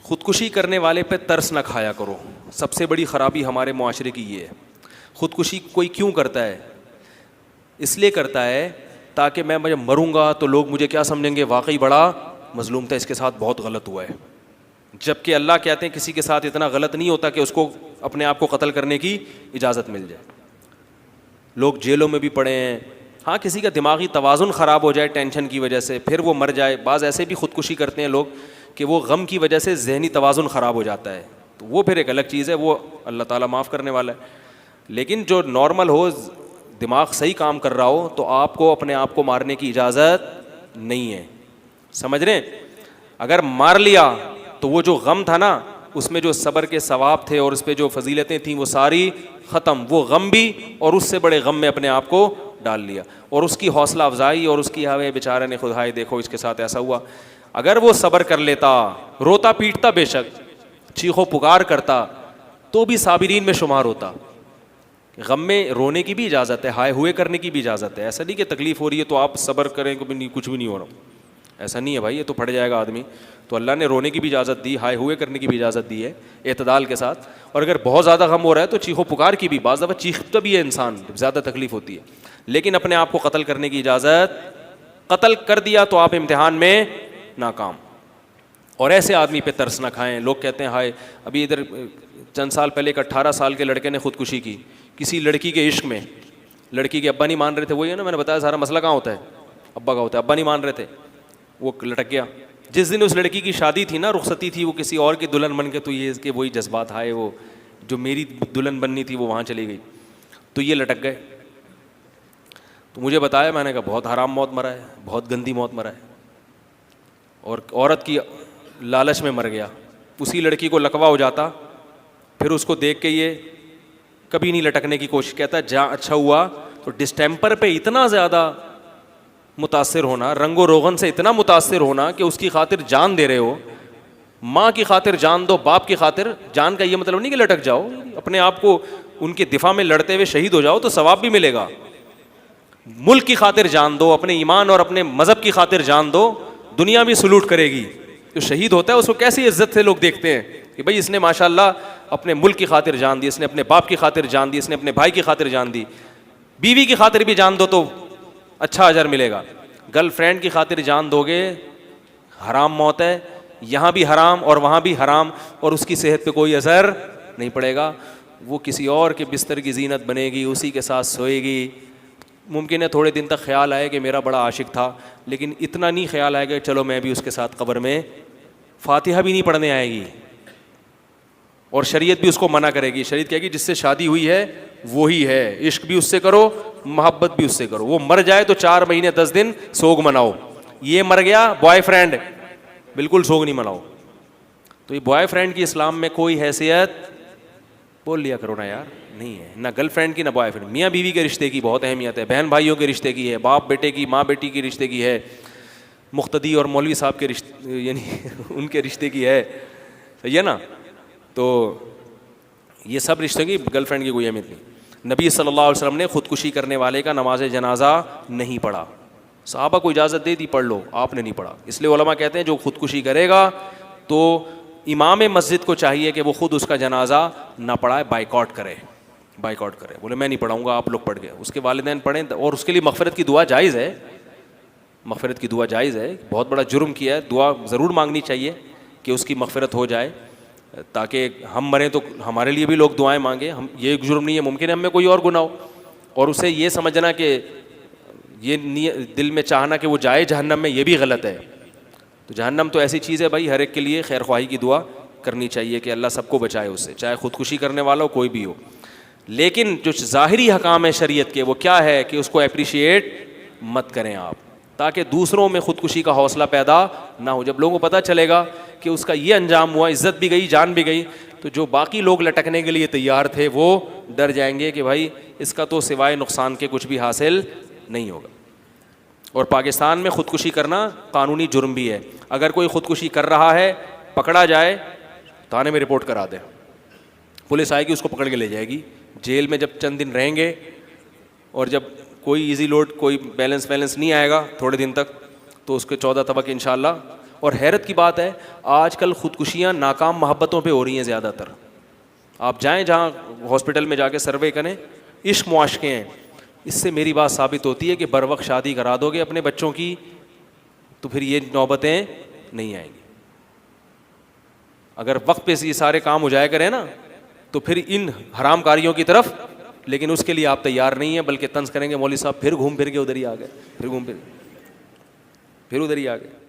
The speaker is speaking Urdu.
خودکشی کرنے والے پہ ترس نہ کھایا کرو. سب سے بڑی خرابی ہمارے معاشرے کی یہ ہے. خودکشی کوئی کیوں کرتا ہے؟ اس لیے کرتا ہے تاکہ میں جب مروں گا تو لوگ مجھے کیا سمجھیں گے؟ واقعی بڑا مظلوم تھا, اس کے ساتھ بہت غلط ہوا ہے. جبکہ اللہ کہتے ہیں کسی کے ساتھ اتنا غلط نہیں ہوتا کہ اس کو اپنے آپ کو قتل کرنے کی اجازت مل جائے. لوگ جیلوں میں بھی پڑے ہیں. ہاں, کسی کا دماغی توازن خراب ہو جائے ٹینشن کی وجہ سے, پھر وہ مر جائے. بعض ایسے بھی خودکشی کرتے ہیں لوگ کہ وہ غم کی وجہ سے ذہنی توازن خراب ہو جاتا ہے, تو وہ پھر ایک الگ چیز ہے, وہ اللہ تعالیٰ معاف کرنے والا ہے. لیکن جو نارمل ہو, دماغ صحیح کام کر رہا ہو, تو آپ کو اپنے آپ کو مارنے کی اجازت نہیں ہے. سمجھ رہے ہیں؟ اگر مار لیا تو وہ جو غم تھا نا, اس میں جو صبر کے ثواب تھے اور اس پہ جو فضیلتیں تھیں وہ ساری ختم. وہ غم بھی اور اس سے بڑے غم میں اپنے آپ کو ڈال لیا, اور اس کی حوصلہ افزائی اور اس کی ہائے بیچارے نے خدائے دیکھو اس کے ساتھ ایسا ہوا. اگر وہ صبر کر لیتا, روتا پیٹتا بے شک, چیخو پکار کرتا, تو بھی صابرین میں شمار ہوتا. غم میں رونے کی بھی اجازت ہے, ہائے ہوئے کرنے کی بھی اجازت ہے. ایسا نہیں کہ تکلیف ہو رہی ہے تو آپ صبر کریں کچھ بھی نہیں ہو رہا, ایسا نہیں ہے بھائی, یہ تو پھٹ جائے گا آدمی. تو اللہ نے رونے کی بھی اجازت دی, ہائے ہوئے کرنے کی بھی اجازت دی ہے اعتدال کے ساتھ. اور اگر بہت زیادہ غم ہو رہا ہے تو چیخو پکار کی بھی, بعض دفعہ چیختا بھی ہے انسان, زیادہ تکلیف ہوتی ہے. لیکن اپنے آپ کو قتل کرنے کی اجازت, قتل کر دیا تو آپ امتحان میں ناکام. اور ایسے آدمی پہ ترس نہ کھائیں. لوگ کہتے ہیں ہائے, ابھی ادھر چند سال پہلے ایک 18 سال کے لڑکے نے خودکشی کی کسی لڑکی کے عشق میں. لڑکی کے ابا نہیں مان رہے تھے, وہی ہے نا میں نے بتایا سارا مسئلہ کہاں ہوتا ہے, ابا کا ہوتا ہے. ابا نہیں مان رہے تھے, وہ لٹک گیا. جس دن اس لڑکی کی شادی تھی نا, رخصتی تھی, وہ کسی اور کی دلہن بن کے, تو یہ اس کے وہی جذبات آئے, وہ جو میری دلہن بننی تھی وہ وہاں چلی گئی, تو یہ لٹک گئے. تو مجھے بتایا, میں نے کہا بہت حرام موت مرا ہے, بہت گندی موت مرا ہے, اور عورت کی لالچ میں مر گیا. اسی لڑکی کو لقوہ ہو جاتا, پھر اس کو دیکھ کے یہ کبھی نہیں لٹکنے کی کوشش, کہتا جا اچھا ہوا. تو ڈسٹیمپر پہ اتنا زیادہ متاثر ہونا, رنگ و روغن سے اتنا متاثر ہونا کہ اس کی خاطر جان دے رہے ہو. ماں کی خاطر جان دو, باپ کی خاطر جان, کا یہ مطلب نہیں کہ لٹک جاؤ, اپنے آپ کو ان کے دفاع میں لڑتے ہوئے شہید ہو جاؤ تو ثواب بھی ملے گا. ملک کی خاطر جان دو, اپنے ایمان اور اپنے مذہب کی خاطر جان دو, دنیا بھی سلوٹ کرے گی. جو شہید ہوتا ہے اس کو کیسی عزت سے لوگ دیکھتے ہیں کہ بھائی اس نے ماشاءاللہ اپنے ملک کی خاطر جان دی, اس نے اپنے باپ کی خاطر جان دی, اس نے اپنے بھائی کی خاطر جان دی. بیوی کی خاطر بھی جان دو تو اچھا اجر ملے گا. گرل فرینڈ کی خاطر جان دو گے, حرام موت ہے, یہاں بھی حرام اور وہاں بھی حرام, اور اس کی صحت پہ کوئی اثر نہیں پڑے گا. وہ کسی اور کے بستر کی زینت بنے گی, اسی کے ساتھ سوئے گی. ممکن ہے تھوڑے دن تک خیال آئے کہ میرا بڑا عاشق تھا, لیکن اتنا نہیں خیال آئے گا چلو میں بھی اس کے ساتھ قبر میں, فاتحہ بھی نہیں پڑھنے آئے گی. اور شریعت بھی اس کو منع کرے گی. شریعت کہے گی جس سے شادی ہوئی ہے وہی ہے, عشق بھی اس سے کرو, محبت بھی اس سے کرو. وہ مر جائے تو 4 مہینے 10 دن سوگ مناؤ. یہ مر گیا بوائے فرینڈ, بالکل سوگ نہیں مناؤ. تو یہ بوائے فرینڈ کی اسلام میں کوئی حیثیت, بول لیا کرو نا یار, نہیں ہے. نہ گرل فرینڈ کی نہ بوائے فرینڈ. میاں بیوی کے رشتے کی بہت اہمیت ہے, بہن بھائیوں کے رشتے کی ہے, باپ بیٹے کی, ماں بیٹی کی رشتے کی ہے, مقتدی اور مولوی صاحب کے رشتے یعنی ان کے رشتے کی ہے, صحیح ہے نا. تو یہ سب رشتے کی, گرل فرینڈ کی کوئی اہمیت نہیں. نبی صلی اللہ علیہ وسلم نے خودکشی کرنے والے کا نماز جنازہ نہیں پڑھا. صحابہ کو اجازت دے دی پڑھ لو, آپ نے نہیں پڑھا. اس لیے علماء کہتے ہیں جو خودکشی کرے گا تو امام مسجد کو چاہیے کہ وہ خود اس کا جنازہ نہ پڑھائے, بائیکاٹ کرے. بولے میں نہیں پڑھاؤں گا, آپ لوگ پڑھ گئے. اس کے والدین پڑھیں, اور اس کے لیے مغفرت کی دعا جائز ہے. مغفرت کی دعا جائز ہے, بہت بڑا جرم کیا ہے, دعا ضرور مانگنی چاہیے کہ اس کی مغفرت ہو جائے, تاکہ ہم مریں تو ہمارے لیے بھی لوگ دعائیں مانگیں. ہم, یہ ایک جرم نہیں ہے, ممکن ہے ہم میں کوئی اور گناہ ہو, اور اسے یہ سمجھنا کہ یہ دل میں چاہنا کہ وہ جائے جہنم میں, یہ بھی غلط ہے. تو جہنم تو ایسی چیز ہے بھائی, ہر ایک کے لیے خیر خواہی کی دعا کرنی چاہیے کہ اللہ سب کو بچائے اس سے, چاہے خودکشی کرنے والا ہو کوئی بھی ہو. لیکن جو ظاہری حکام ہے شریعت کے, وہ کیا ہے کہ اس کو اپریشیٹ مت کریں آپ, تاکہ دوسروں میں خودکشی کا حوصلہ پیدا نہ ہو. جب لوگوں کو پتہ چلے گا کہ اس کا یہ انجام ہوا, عزت بھی گئی, جان بھی گئی, تو جو باقی لوگ لٹکنے کے لیے تیار تھے وہ ڈر جائیں گے کہ بھائی اس کا تو سوائے نقصان کے کچھ بھی حاصل نہیں ہوگا. اور پاکستان میں خودکشی کرنا قانونی جرم بھی ہے. اگر کوئی خودکشی کر رہا ہے, پکڑا جائے, تھانے میں رپورٹ کرا دے, پولیس آئے گی اس کو پکڑ کے لے جائے گی. جیل میں جب چند دن رہیں گے, اور جب کوئی ایزی لوڈ, کوئی بیلنس نہیں آئے گا تھوڑے دن تک, تو اس کے 14 طبق انشاءاللہ اور حیرت کی بات ہے آج کل خودکشیاں ناکام محبتوں پہ ہو رہی ہیں زیادہ تر. آپ جائیں جہاں ہاسپٹل میں جا کے سروے کریں, عشق معاشقے ہیں. اس سے میری بات ثابت ہوتی ہے کہ بر وقت شادی کرا دو گے اپنے بچوں کی تو پھر یہ نوبتیں نہیں آئیں گی. اگر وقت پہ یہ سارے کام ہو جائے کریں نا تو پھر ان حرام کاریوں کی طرف, لیکن اس کے لیے آپ تیار نہیں ہیں, بلکہ طنز کریں گے مولوی صاحب پھر گھوم پھر کے ادھر ہی آ گئے, پھر ادھر ہی آ گئے.